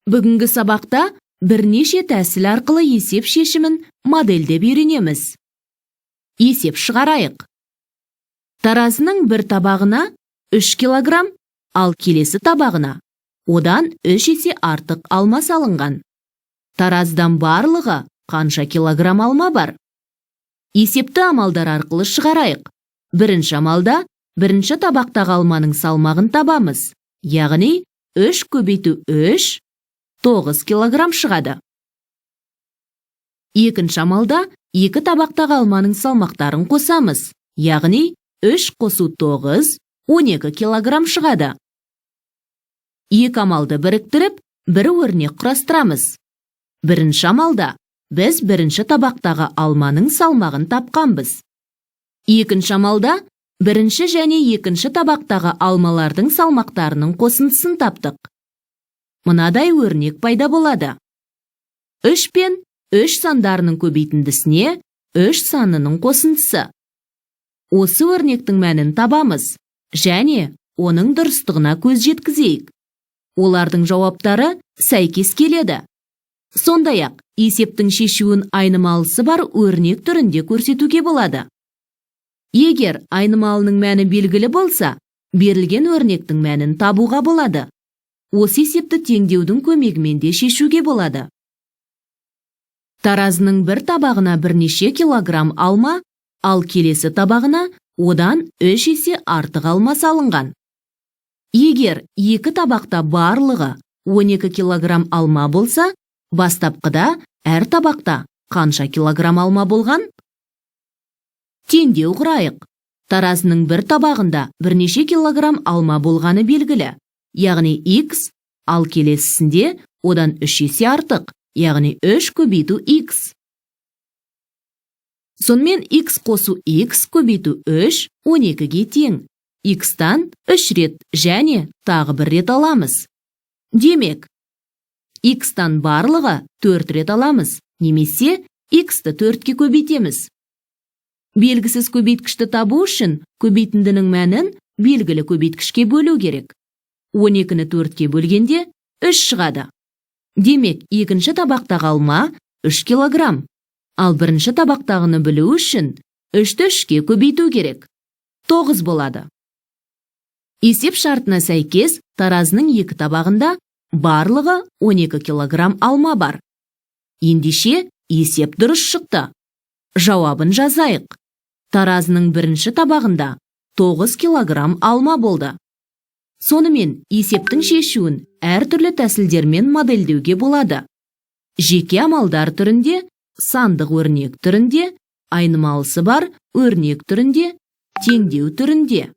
Бүгінгі сабақта бірнеше тәсіл арқылы есеп шешімін модельдеп үйренеміз. Есеп шығарайық. Таразының бір табағына 3 килограмм, ал келесі табағына одан 3 есе артық алма салынған. Тараздан барлығы қанша килограмм алма бар? Есепті амалдар арқылы шығарайық. Бірінші амалда бірінші табақтағы алманың салмағын табамыз. Яғни 3 көбейту 3 9 килограмм шығады. Екінші амалда 2 табақтағы алманың салмақтарын қосамыз. Яғни 3 қосу 9 12 килограмм шығады. Екі амалды біріктіріп, бір өрнек құрастырамыз. Бірінші амалда біз бірінші табақтағы алманың салмағын тапқанбыз. Екінші амалда бірінші және екінші табақтағы алмалардың салмақтарының қосындысын таптық. Мынадай өрнек пайда болады. 3 пен 3 сандарының көбейтіндісіне 3 санының қосындысы. Осы өрнектің мәнін табамыз және оның дұрыстығына көз жеткізейік. Олардың жауаптары сәйкес келеді. Сондай-ақ, есептің шешуін айнымалысы бар өрнек түрінде көрсетуге болады. Егер айнымалының мәні белгілі болса, берілген өрнектің мәнін табуға болады. Осы есепті теңдеудің көмегімен де шешуге болады. Таразының бір табағына бірнеше килограмм алма, ал келесі табағына одан 3 есе артық алма салынған. Егер 2 табақта барлығы 12 килограмм алма болса, бастапқыда әр табақта қанша килограмм алма болған? Теңдеу құрайық. Таразының бір табағында бірнеше килограмм алма болғаны белгілі, яғни x, ал келесісінде одан 3 есе артық, яғни 3 көбейту x. Сонымен x қосу x көбейту 3 12-ге тең. X-тан 3 рет және тағы бір рет аламыз. Демек, x-тан барлығы 4 рет аламыз, немесе x-ті 4-ке көбейтеміз. Белгісіз көбейткішті табу үшін көбейтіндінің мәнін белгілі көбейткішке бөлу керек. 12-ні 4-ке бөлгенде 3 шығады. Демек, екінші табақтағы алма 3 килограмм, ал бірінші табақтағыны білу үшін 3-ті 3-ке көбейту керек. 9 болады. Есеп шартына сәйкес, таразының 2 табағында барлығы 12 килограмм алма бар. Ендеше, есеп дұрыс шықты. Жауабын жазайық. Таразының бірінші табағында 9 килограмм алма болды. Сонымен, есептің шешуін әртүрлі тәсілдермен модельдеуге болады. Жеке амалдар түрінде, сандық өрнек түрінде, айнымалысы бар өрнек түрінде, теңдеу түрінде.